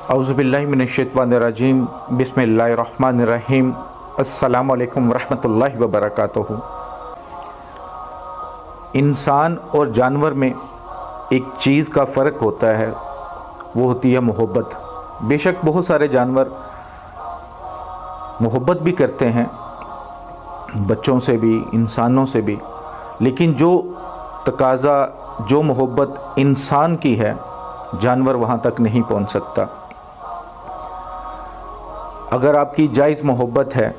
औज़ुबिल्लाहि मिनश्शैतानिर्रजीम बिस्मिल्लाहिर्रहमानिर्रहीम अस्सलामु अलैकुम वरहमतुल्लाहि वबरकातुहू। इंसान और जानवर में एक चीज़ का फ़र्क होता है, वो होती है मोहब्बत। बेशक बहुत सारे जानवर मोहब्बत भी करते हैं, बच्चों से भी, इंसानों से भी, लेकिन जो तकाज़ा, जो मोहब्बत इंसान की है, जानवर वहाँ तक नहीं पहुँच सकता। अगर आपकी जायज़ मोहब्बत है,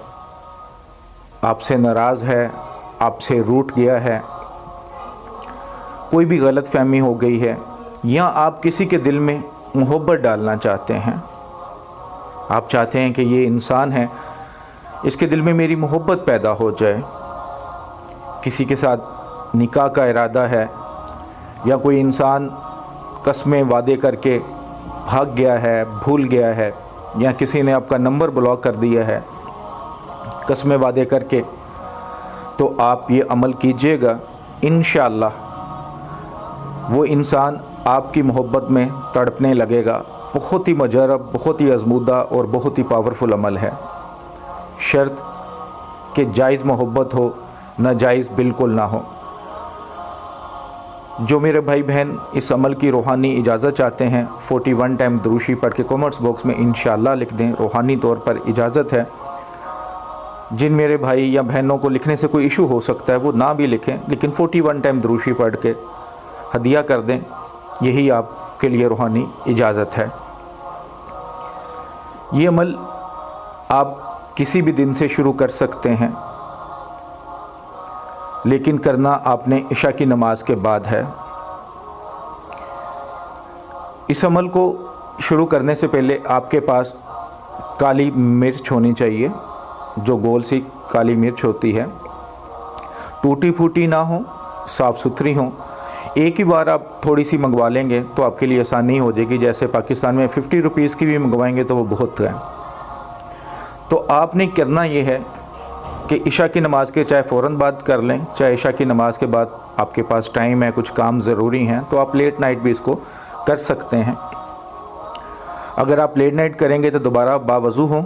आपसे नाराज़ है, आपसे रूठ गया है, कोई भी गलत फहमी हो गई है, या आप किसी के दिल में मोहब्बत डालना चाहते हैं, आप चाहते हैं कि ये इंसान है, इसके दिल में मेरी मोहब्बत पैदा हो जाए, किसी के साथ निकाह का इरादा है, या कोई इंसान कसमें वादे करके भाग गया है, भूल गया है, या किसी ने आपका नंबर ब्लॉक कर दिया है कसमें वादे करके, तो आप ये अमल कीजिएगा, इंशाअल्लाह वो इंसान आपकी मोहब्बत में तड़पने लगेगा। बहुत ही मुजरब, बहुत ही आज़मूदा और बहुत ही पावरफुल अमल है। शर्त कि जायज़ मोहब्बत हो, नाजायज़ बिल्कुल ना हो। जो मेरे भाई बहन इस अमल की रूहानी इजाज़त चाहते हैं, 41 टाइम दुरूशी पढ़ के कमेंट्स बॉक्स में इंशाअल्लाह लिख दें, रूहानी तौर पर इजाज़त है। जिन मेरे भाई या बहनों को लिखने से कोई इशू हो सकता है वो ना भी लिखें, लेकिन 41 टाइम दुरूशी पढ़ के हदिया कर दें, यही आपके लिए रूहानी इजाज़त है। ये अमल आप किसी भी दिन से शुरू कर सकते हैं, लेकिन करना आपने इशा की नमाज के बाद है। इस अमल को शुरू करने से पहले आपके पास काली मिर्च होनी चाहिए, जो गोल सी काली मिर्च होती है, टूटी फूटी ना हो, साफ़ सुथरी हो। एक ही बार आप थोड़ी सी मंगवा लेंगे तो आपके लिए आसानी हो जाएगी। जैसे पाकिस्तान में 50 रुपीज़ की भी मंगवाएंगे तो वो बहुत है। तो आपने करना ये है कि इशा की नमाज़ के चाहे फ़ौरन बाद कर लें, चाहे इशा की नमाज़ के बाद आपके पास टाइम है, कुछ काम ज़रूरी हैं, तो आप लेट नाइट भी इसको कर सकते हैं। अगर आप लेट नाइट करेंगे तो दोबारा बावज़ू हों,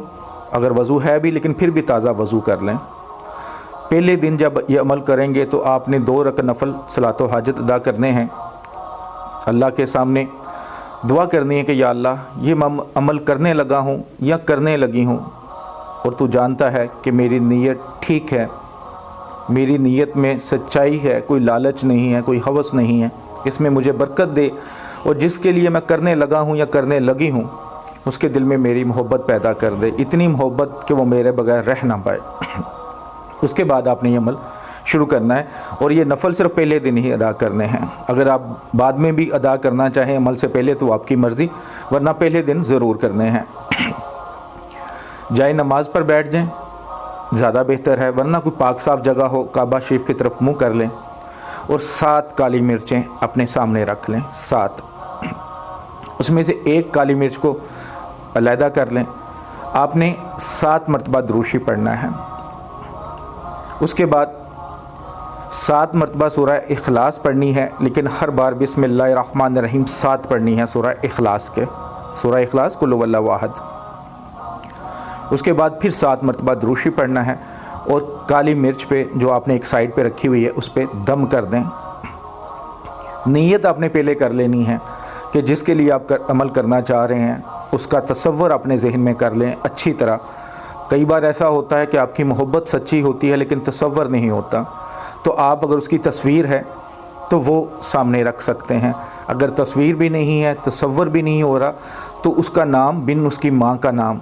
अगर वज़ू है भी लेकिन फिर भी ताज़ा वज़ू कर लें। पहले दिन जब ये अमल करेंगे तो आपने 2 रकात नफल सलातो हाजत अदा करने हैं। अल्लाह के सामने दुआ करनी है कि या अल्लाह, ये मैं अमल करने लगा हूँ या करने लगी हूँ, और तू जानता है कि मेरी नीयत ठीक है, मेरी नीयत में सच्चाई है, कोई लालच नहीं है, कोई हवस नहीं है, इसमें मुझे बरकत दे, और जिसके लिए मैं करने लगा हूँ या करने लगी हूँ उसके दिल में मेरी मोहब्बत पैदा कर दे, इतनी मोहब्बत कि वो मेरे बगैर रह ना पाए। उसके बाद आपने ये अमल शुरू करना है, और ये नफल सिर्फ पहले दिन ही अदा करने हैं। अगर आप बाद में भी अदा करना चाहें अमल से पहले तो आपकी मर्ज़ी, वरना पहले दिन ज़रूर करने हैं। जाए नमाज पर बैठ जाएं, ज़्यादा बेहतर है, वरना कोई पाक साफ़ जगह हो, काबा शरीफ की तरफ मुंह कर लें, और 7 काली मिर्चें अपने सामने रख लें। 7, उसमें से 1 काली मिर्च को अलहदा कर लें। आपने 7 मरतबा दुरूशी पढ़ना है। उसके बाद 7 मरतबा सूरह इखलास पढ़नी है, लेकिन हर बार बिस्मिल्लाहिर्रहमानिर्रहीम 7 पढ़नी है सूरह इखलास के, सूरह इखलास कुल हुवल्लाहु अहद। उसके बाद फिर 7 मरतबा दुरूशी पढ़ना है, और काली मिर्च पे जो आपने एक साइड पे रखी हुई है उस पर दम कर दें। नीयत आपने पहले कर लेनी है कि जिसके लिए आप अमल करना चाह रहे हैं उसका तसव्वुर अपने जहन में कर लें अच्छी तरह। कई बार ऐसा होता है कि आपकी मोहब्बत सच्ची होती है लेकिन तसव्वुर नहीं होता, तो आप अगर उसकी तस्वीर है तो वो सामने रख सकते हैं। अगर तस्वीर भी नहीं है, तसव्वुर भी नहीं हो रहा, तो उसका नाम बिन उसकी माँ का नाम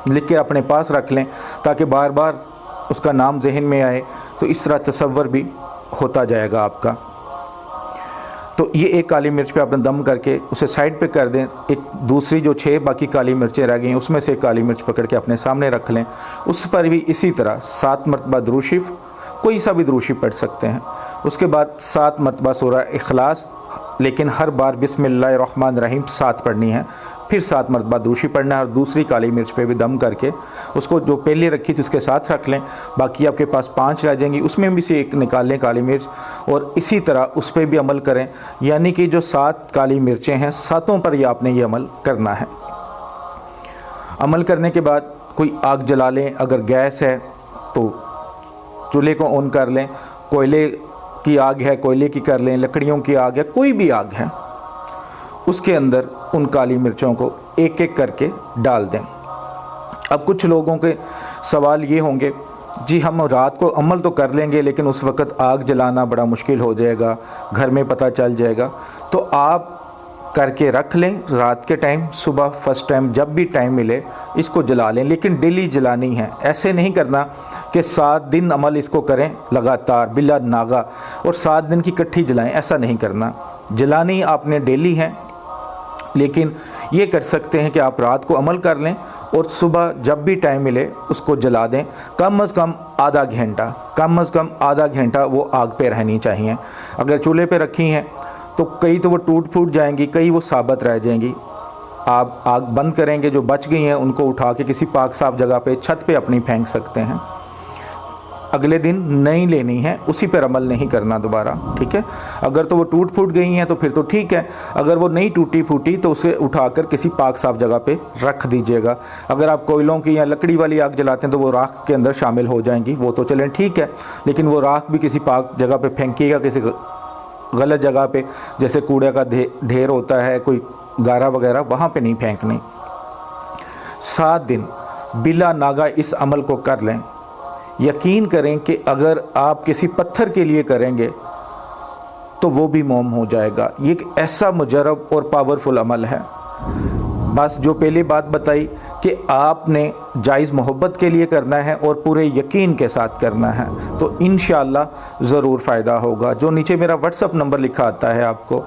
लिख के अपने पास रख लें, ताकि बार बार उसका नाम जहन में आए, तो इस तरह तसव्वुर भी होता जाएगा आपका। तो ये 1 काली मिर्च पे आपने दम करके उसे साइड पे कर दें। एक दूसरी जो 6 बाकी काली मिर्चें रह गई हैं उसमें से काली मिर्च पकड़ के अपने सामने रख लें। उस पर भी इसी तरह 7 मरतबा दुरूद शरीफ, कोई सा भी दुरूद शरीफ पढ़ सकते हैं। उसके बाद 7 मरतबा सूरह इखलास, लेकिन हर बार बिस्मिल्लाहिर्रहमानिर्रहीम 7 पढ़नी है। फिर 7 मरतबा दुरूद शरीफ पढ़ना है, और दूसरी काली मिर्च पे भी दम करके उसको जो पहले रखी थी उसके साथ रख लें। बाकी आपके पास 5 रह जाएंगी, उसमें भी से 1 निकाल लें काली मिर्च, और इसी तरह उस पर भी अमल करें। यानी कि जो 7 काली मिर्चें हैं, 7 पर ही आपने ये अमल करना है। अमल करने के बाद कोई आग जला लें, अगर गैस है तो चूल्हे को ऑन कर लें, कोयले की आग है कोयले की कर लें, लकड़ियों की आग है, कोई भी आग है, उसके अंदर उन काली मिर्चों को एक एक करके डाल दें। अब कुछ लोगों के सवाल ये होंगे, जी हम रात को अमल तो कर लेंगे लेकिन उस वक़्त आग जलाना बड़ा मुश्किल हो जाएगा, घर में पता चल जाएगा। तो आप करके रख लें रात के टाइम, सुबह फर्स्ट टाइम जब भी टाइम मिले इसको जला लें, लेकिन डेली जलानी है। ऐसे नहीं करना कि 7 दिन अमल इसको करें लगातार बिला नागा और 7 दिन की इकट्ठी जलाएं, ऐसा नहीं करना। जलानी आपने डेली है, लेकिन ये कर सकते हैं कि आप रात को अमल कर लें और सुबह जब भी टाइम मिले उसको जला दें। कम से कम आधा घंटा वो आग पे रहनी चाहिए। अगर चूल्हे पे रखी हैं तो कई तो वो टूट फूट जाएंगी, कई वो साबित रह जाएंगी। आप आग बंद करेंगे, जो बच गई हैं उनको उठा के किसी पाक साफ जगह पे छत पे अपनी फेंक सकते हैं। अगले दिन नई लेनी है, उसी पर अमल नहीं करना दोबारा, ठीक है। अगर तो वो टूट फूट गई हैं तो फिर तो ठीक है, अगर वो नहीं टूटी फूटी तो उसे उठाकर किसी पाक साफ जगह पे रख दीजिएगा। अगर आप कोयलों की या लकड़ी वाली आग जलाते हैं तो वो राख के अंदर शामिल हो जाएंगी, वो तो चलें ठीक है, लेकिन वो राख भी किसी पाक जगह पे फेंकिएगा, किसी गलत जगह पे, जैसे कूड़े का ढेर होता है, कोई गारा वगैरह, वहाँ पे नहीं फेंकनी। 7 दिन बिला नागा इस अमल को कर लें। यकीन करें कि अगर आप किसी पत्थर के लिए करेंगे तो वो भी मोम हो जाएगा। ये एक ऐसा मुजरब और पावरफुल अमल है। बस जो पहले बात बताई कि आपने जायज़ मोहब्बत के लिए करना है और पूरे यकीन के साथ करना है, तो इंशाअल्लाह ज़रूर फ़ायदा होगा। जो नीचे मेरा व्हाट्सअप नंबर लिखा आता है आपको,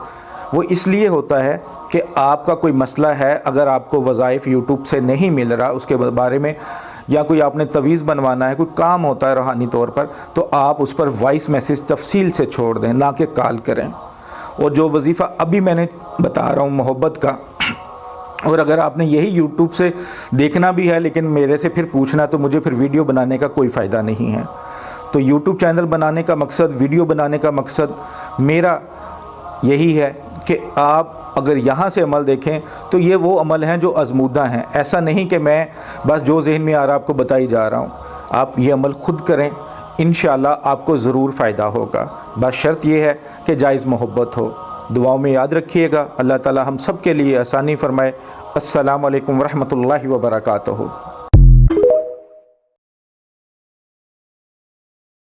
वो इसलिए होता है कि आपका कोई मसला है, अगर आपको वज़ाइफ यूट्यूब से नहीं मिल रहा उसके बारे में, या कोई आपने तवीज़ बनवाना है, कोई काम होता है रूहानी तौर पर, तो आप उस पर वॉइस मैसेज तफसील से छोड़ दें, ना कि कॉल करें। और जो वजीफ़ा अभी मैंने बता रहा हूँ मोहब्बत का, और अगर आपने यही यूट्यूब से देखना भी है लेकिन मेरे से फिर पूछना, तो मुझे फिर वीडियो बनाने का कोई फ़ायदा नहीं है। तो यूट्यूब चैनल बनाने का मकसद, वीडियो बनाने का मकसद मेरा यही है कि आप अगर यहाँ से अमल देखें तो ये वो अमल हैं जो आज़मूदा हैं। ऐसा नहीं कि मैं बस जो ज़हन में आ रहा आपको बताई जा रहा हूँ। आप ये अमल ख़ुद करें, इंशाअल्लाह आपको ज़रूर फ़ायदा होगा। बस शर्त ये है कि जायज़ मोहब्बत हो। दुआओं में याद रखिएगा। अल्लाह ताला हम सब के लिए आसानी फ़रमाए। अस्सलामु अलैकुम वरहमतुल्लाहि व बरकातुहू।